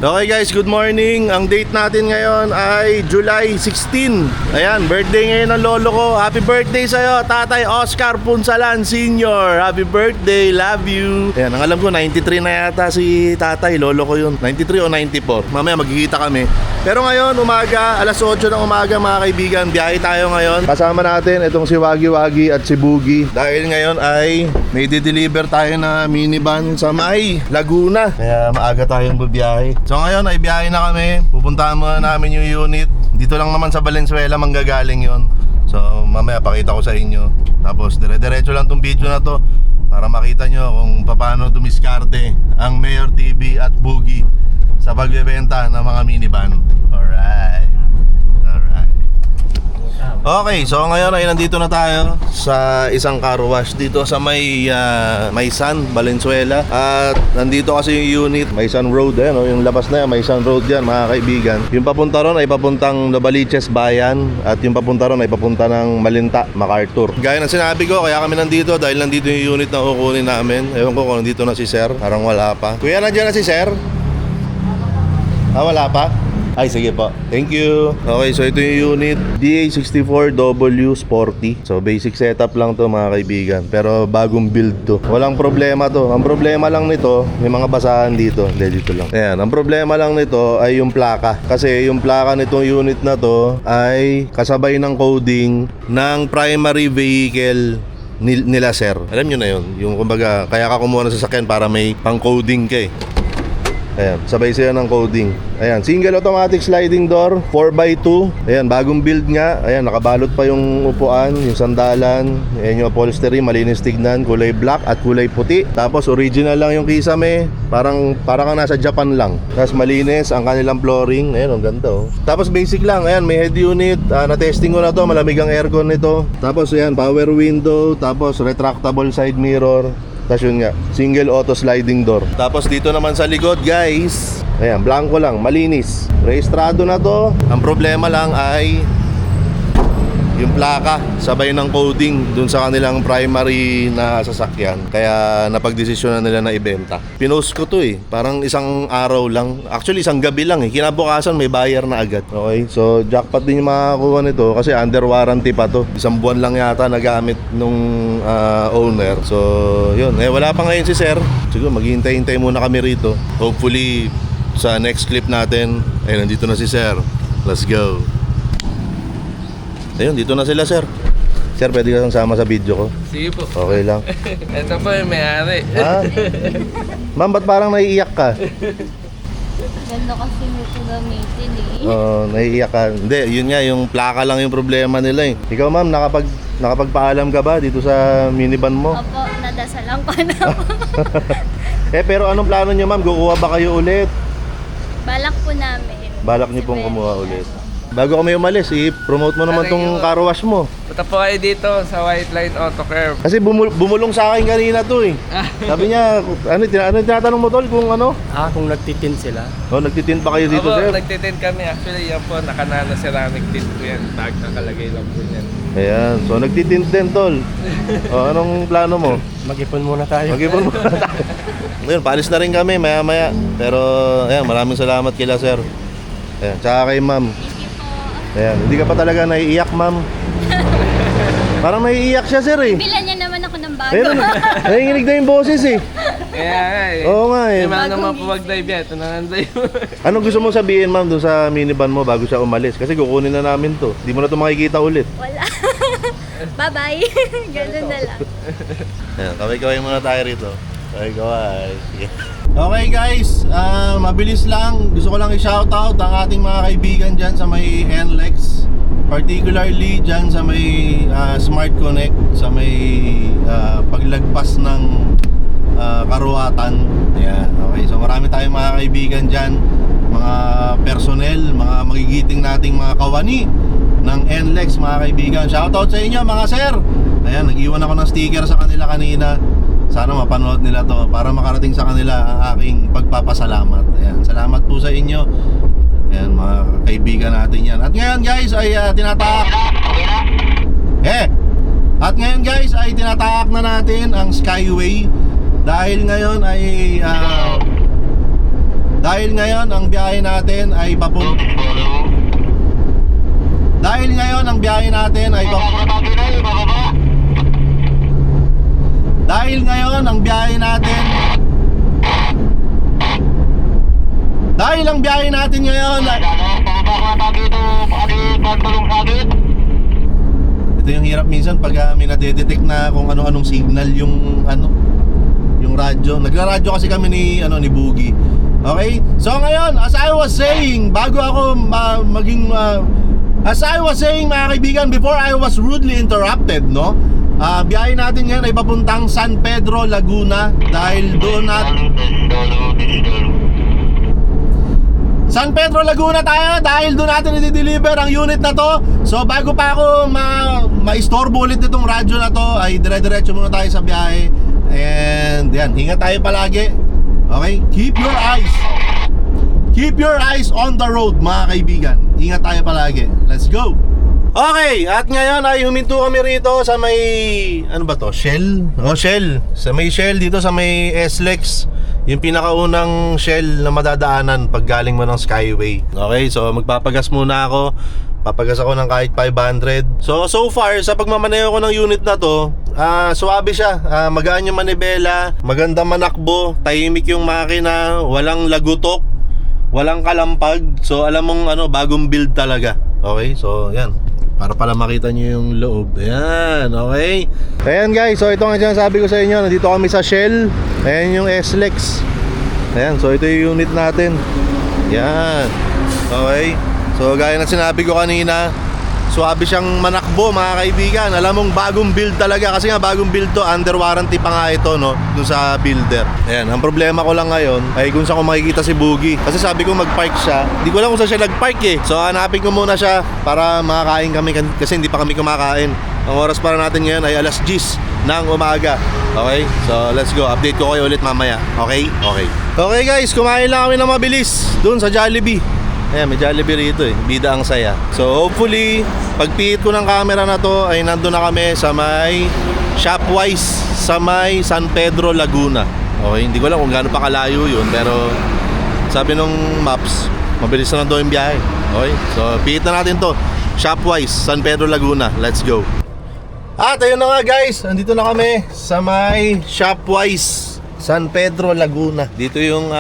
Okay guys, good morning. Ang date natin ngayon ay July 16. Ayan, birthday ngayon ng lolo ko. Happy birthday sa'yo, Tatay Oscar Punsalan Sr. Happy birthday, love you. Ayan, ang alam ko 93 na yata si tatay, lolo ko yun. 93 o 94. Mamaya magkikita kami. Pero ngayon, umaga, alas 8 ng umaga mga kaibigan, biyahe tayo ngayon. Kasama natin itong si Wagi Wagi at si Boogie. Dahil ngayon ay may deliver tayo na minivan sa May, Laguna. Kaya maaga tayong bibiyahe. So ngayon ay biyahe na kami. Pupuntahan muna namin yung unit. Dito lang naman sa Valenzuela manggagaling yon. So mamaya pakita ko sa inyo. Tapos dire-diretso lang tong video na to para makita nyo kung paano dumiskarte ang Mayor TV at Boogie sa pagbebenta ng mga minivan. Alright. Okay, so ngayon ay nandito na tayo sa isang car wash dito sa Maysan, Valenzuela. At nandito kasi yung unit, Maysan Road, yung labas na yan, Maysan Road yan mga kaibigan. Yung papunta ron ay papuntang Novaliches Bayan at yung papunta ron ay papunta ng Malinta, MacArthur. Gaya ng sinabi ko, kaya kami nandito dahil nandito yung unit na kukunin namin. Ewan ko kung nandito na si Sir, parang wala pa. Kuya, nandiyan na si Sir? Ah, wala pa? Ay, sige po. Thank you. Okay, so ito yung unit DA64W Sporty. So basic setup lang to mga kaibigan, pero bagong build to. Walang problema to. Ang problema lang nito, may mga basahan dito. Hindi, dito lang. Ayan, ang problema lang nito ay yung plaka. Kasi yung plaka nitong unit na to ay kasabay ng coding ng primary vehicle nila Sir. Alam nyo na yun. Yung kumbaga, kaya ka kumuha ng sasakyan para may pang-coding ka eh. Ayan, sabay sila ng coding. Ayan, single automatic sliding door 4x2. Ayan, bagong build nga. Ayan, nakabalot pa yung upuan, yung sandalan. Ayan yung upholstery, malinis tignan. Kulay black at kulay puti. Tapos original lang yung kisame. Parang kang nasa Japan lang. Tapos malinis ang kanilang flooring. Ayan, ang ganda oh. Tapos basic lang. Ayan, may head unit. Na-testing ko na to, malamig ang aircon nito. Tapos ayan, power window. Tapos retractable side mirror. Tapos yun nga, single auto sliding door. Tapos dito naman sa likod guys, ayan, blanco lang, malinis. Rehistrado na to. Ang problema lang ay yung plaka, sabay ng coding dun sa kanilang primary na sasakyan. Kaya napagdesisyonan nila na ibenta. Pinost ko to eh, parang isang araw lang. Actually isang gabi lang eh, kinabukasan may buyer na agad. Okay, so jackpot din yung makakuha nito kasi under warranty pa to. Isang buwan lang yata nagamit nung owner. So yun, wala pa ngayon si Sir. Siguro maghihintay-hintay muna kami rito. Hopefully sa next clip natin ay nandito na si Sir. Let's go. Ayun, dito na sila Sir. Sir, pwede ka sama sa video ko? Sige po. Okay lang. Ito po yung may-ari. Ha? Ma'am, ba't parang naiiyak ka? Ganda kasi nito gamitin eh. Oo, naiiyak ka. Hindi, yun nga, yung plaka lang yung problema nila eh. Ikaw ma'am, nakapagpaalam ka ba dito sa minivan mo? Opo, nadasalan ko na po. Pero anong plano nyo ma'am? Kukuha ba kayo ulit? Balak po namin. Balak nyo pong kumuha ulit. Bago kami umalis, i-promote mo naman tong car wash mo. Punta po kayo dito sa White Line Auto Curve. Kasi bumulong sa akin kanina to eh. Sabi niya, ano tinatanong mo tol kung ano? Kung nagtitint sila. Oh, nagtitint pa kayo dito Opo, Sir? nagtitint kami. Actually, yan po, nakanana ceramic tint po yan. Tag nakalagay lang po yan. Ayan, so nagtitint din tol. Anong plano mo? Mag-ipon muna tayo. Mag-ipon muna tayo. Ngayon, paalis na rin kami maya-maya. Pero, ayan, maraming salamat kila Sir. Ayan, tsaka kay ma'am. Ayan, hindi ka pa talaga naiiyak ma'am. Parang naiiyak siya Sir eh. Bilan niya naman ako ng bago. Ayun, nanginginig na yung boses eh. Kaya nga eh. Oo nga eh. Di man naman po mag-drive yan. Ito na nanday mo. Anong gusto mong sabihin ma'am doon sa minivan mo bago siya umalis? Kasi kukunin na namin to. Di mo na to makikita ulit. Wala. Bye-bye. Ganun na lang. Ayan, kaway-kaway muna tayo rito. Kaway-kaway. Yeah. Okay guys, mabilis lang. Gusto ko lang i-shoutout ang ating mga kaibigan dyan sa may NLEX. Particularly dyan sa may Smart Connect, sa may paglagpas ng Karuatan. Ayan, okay. So marami tayong mga kaibigan dyan, mga personnel, mga magigiting nating mga kawani ng NLEX mga kaibigan. Shoutout sa inyo mga sir. Ayan, nag-iwan ako ng sticker sa kanila kanina. Sana mapanood nila to para makarating sa kanila ang aking pagpapasalamat. Ayan, salamat po sa inyo. Ayan, mga kaibigan natin yan. At ngayon guys ay tinatahak. At ngayon guys ay tinatahak na natin ang Skyway Dahil ngayon ay ang biyahe natin ay papunta. Dahil ngayon ang biyahe natin ay Dahil ngayon ang biyahe natin Dahil ang biyahe natin ngayon ay... Ito yung hirap minsan pag may nadedetect na kung ano-anong signal yung yung radyo. Nagra-radyo kasi kami ni Boogie. Okay? So ngayon, as I was saying, bago ako as I was saying mga kaibigan, before I was rudely interrupted, no? Biyahe natin ngayon ay papuntang San Pedro, Laguna. Dahil doon San Pedro, Laguna tayo dahil doon natin i-deliver ang unit na to. So bago pa ako ma-istorbo ulit itong radyo na to, ay dire-diretso muna tayo sa biyahe. And yan, ingat tayo palagi. Okay? Keep your eyes on the road mga kaibigan. Ingat tayo palagi. Let's go! Okay, at ngayon ay huminto kami rito sa may, ano ba to? Shell? Oh, Shell. Sa may Shell dito sa may SLEX. Yung pinakaunang Shell na madadaanan pag galing mo ng Skyway. Okay, so magpapagas muna ako. Papagas ako ng kahit 500. So far, sa pagmamaneho ko ng unit na to, suwabe siya. Magaan yung manibela, maganda manakbo, tahimik yung makina, walang lagutok, walang kalampag. So alam mong bagong build talaga. Okay, so yan. Para pala makita nyo yung loob. Ayan, okay. Ayan guys, so ito nga sinasabi ko sa inyo. Nandito kami sa Shell. Ayan yung SLEX. Ayan, so ito yung unit natin. Ayan, okay. So gaya na sinabi ko kanina, suwabe siyang manakbo mga kaibigan. Alam mong bagong build talaga. Kasi nga bagong build to, under warranty pa nga ito, no, dun sa builder. Ayan, ang problema ko lang ngayon ay kung saan ko makikita si Boogie. Kasi sabi ko mag-park siya, hindi ko lang kung saan siya nag-park eh. So hanapin ko muna siya para makakain kami, kasi hindi pa kami kumakain. Ang oras para natin ngayon ay 10:00 ng umaga. Okay, so let's go. Update ko kayo ulit mamaya. Okay? Okay guys, kumain lang kami ng mabilis dun sa Jollibee. Ayan, may Jollibee rito eh. Bida ang saya. So hopefully, pagpihit ko ng camera na to ay nandun na kami sa may Shopwise sa may San Pedro, Laguna. Okay, hindi ko alam kung gaano pa kalayo yun, pero sabi nung maps, mabilis na nandun yung biyahe. Okay, so pihit na natin to. Shopwise, San Pedro, Laguna. Let's go. At ayun na nga guys, andito na kami sa may Shopwise San Pedro, Laguna. Dito yung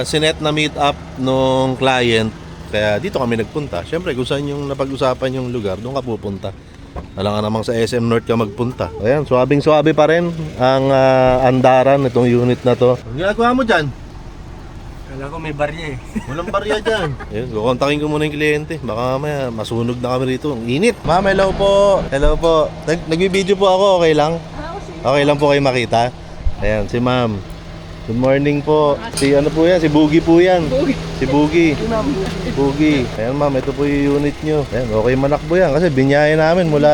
sinet na meet up nung client. Kaya dito kami nagpunta. Siyempre kung saan yung napag-usapan yung lugar, doon ka pupunta. Wala ka namang sa SM North ka magpunta. Ayan, suwabing-suwabe pa rin ang andaran nitong unit na to. Ang ginagawa mo dyan? Kala ko may barya eh. Walang barya dyan. Ayun, kukontakin ko muna yung kliyente. Baka mamaya masunog na kami rito. Ang init. Ma'am, hello po. Hello po. Nag-video po ako, okay lang? Okay lang po kayo makita? Ayan, si ma'am. Good morning po. Si po yan? Si Boogie po yan. Si Boogie. Boogie. Ayan ma'am, ito po yung unit nyo. Ayan, okay manakbo yan. Kasi binyahe namin mula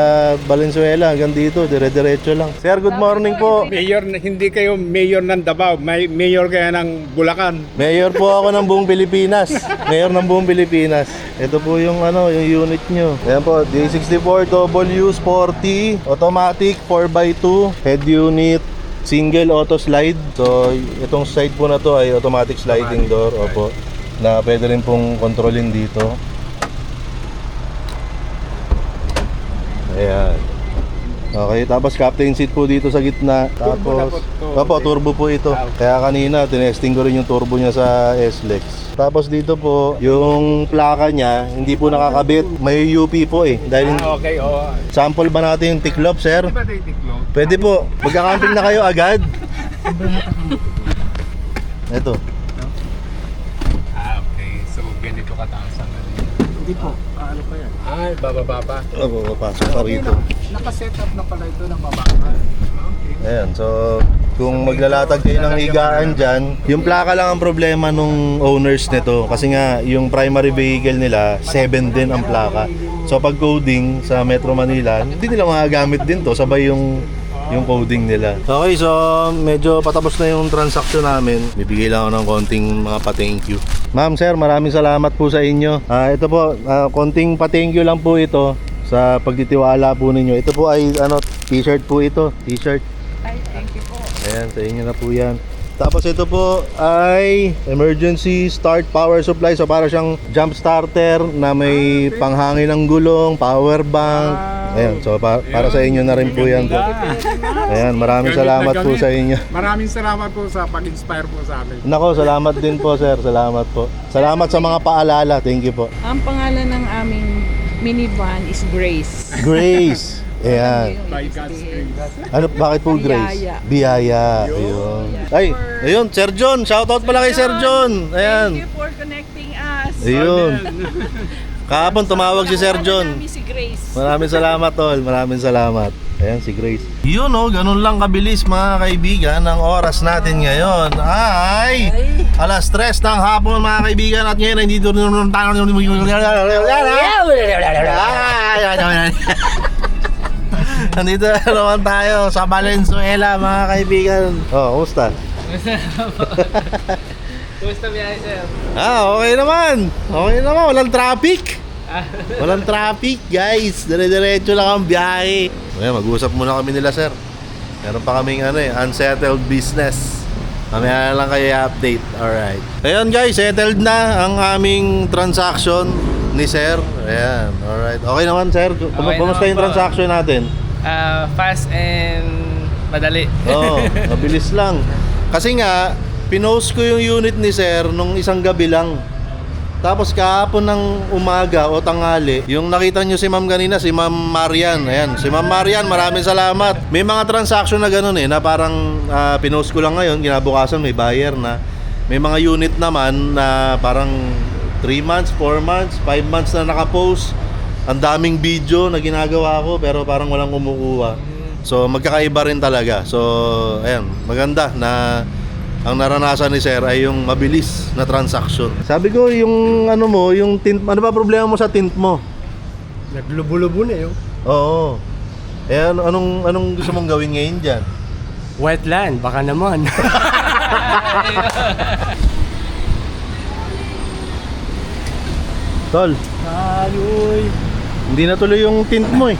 Valenzuela hanggang dito. Dire-diretso lang. Sir, good morning po. Mayor, hindi kayo mayor ng Davao, mayor kayo ng Bulacan. Mayor po ako ng buong Pilipinas. Mayor ng buong Pilipinas. Ito po yung yung unit nyo. Ayan po, D64W40 automatic 4x2 head unit, single auto slide. So itong side po na to ay automatic sliding door. Opo, na pwede rin pong kontrolin dito. Ayan. Okay, tapos captain seat po dito sa gitna. Tapos, opo, turbo po ito. Kaya kanina, tinesting ko rin yung turbo niya sa SLEX. Tapos dito po, yung plaka niya, hindi po nakakabit. May UP po eh. Dahil Okay, sample ba natin yung tiklop, sir? Di ba tayo tiklop? Pwede po. Magka-camping na kayo agad. Ito. Okay. So, ganito kataas ang Hindi po. Ano pa yan? Ay, bababa pa. Oh, papasok pa rito. Nakaset up na pala ito ng mababa. Okay. Ayan, so kung maglalatag kayo ng higaan dyan, yung plaka lang ang problema nung owners nito. Kasi nga, yung primary vehicle nila, 7 din ang plaka. So pag coding sa Metro Manila, hindi nila magagamit din to, sabay yung coding nila. Okay, so medyo patapos na yung transaction namin. Bibigay lang ako ng konting mga pa-thank you. Ma'am, sir, maraming salamat po sa inyo. Ito po, konting pa-thank you lang po ito sa pagtitiwala po ninyo. Ito po ay t-shirt po ito, t-shirt. Ay, thank you po. Ayan, sa inyo na po yan. Tapos ito po ay emergency start power supply. So para siyang jump starter na may panghangin ng gulong, power bank. Ayan, so para sa inyo na rin po yan po. Ayan, maraming salamat po sa inyo. Maraming salamat po sa pag-inspire po sa amin. Nako, salamat din po sir. Salamat po. Salamat sa mga paalala. Thank you po. Ang pangalan ng aming minivan is Grace. Grace. Ayan. By God's grace. Ano, bakit po Grace? Biyaya. Biyaya. Ayun. Ay, ayun, Sir John. Shoutout pala kay Sir John. Ayan. Thank you for connecting us. Ayun. Kahapon tumawag si Sir John. Namin si Grace. Maraming salamat, tol. Maraming salamat. Ayan, si Grace. Yun, oh, ganun lang kabilis, mga kaibigan. Ang oras natin ngayon ay alas 3 ng hapon, mga kaibigan. At ngayon, hindi doon nandito na naman tayo sa Valenzuela, mga kaibigan. Oh, kumusta? Kumusta biyahe, sir? Okay naman. Okay naman. Walang traffic. Walang traffic, guys. Dire-diretso lang ang biyahe. Ayan, mag-usap muna kami nila, sir. Meron pa kaming unsettled business. Mamaya na lang kayo i-update. Alright. Ayun, guys. Settled na ang aming transaction ni sir. Ayan. Alright. Okay naman, sir. Kumusta naman yung po. transaction natin? Fast and madali. Oo, mabilis lang. Kasi nga, pinost ko yung unit ni sir nung isang gabi lang. Tapos kahapon ng umaga o tanghali, yung nakita nyo si ma'am kanina, si ma'am Marian. Ayan, si ma'am Marian, maraming salamat. May mga transaction na ganun na parang pinost ko lang ngayon, kinabukasan may buyer na. May mga unit naman na parang 3 months, 4 months, 5 months na nakapost. Ang daming video na ginagawa ko pero parang walang kumukuha. So magkakaiba rin talaga. So ayan, maganda na ang naranasan ni sir ay yung mabilis na transaction. Sabi ko yung ano mo, yung tint, ano ba problema mo sa tint mo? Naglubo-lubo na yun. Oo. Eh anong gusto mong gawin ngayon diyan? Wetland, baka naman. Tol, Ayoy. hindi na tuloy yung tint mo eh.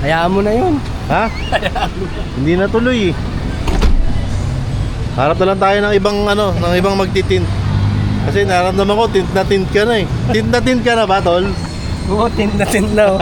Hayaan mo na yun. Ha? Hindi na tuloy eh. Harap na lang tayo ng ibang ng ibang magtitint. Kasi nararamdaman ko tint na tint ka na eh. Tint na tint ka na ba, tol? Oo, tint na.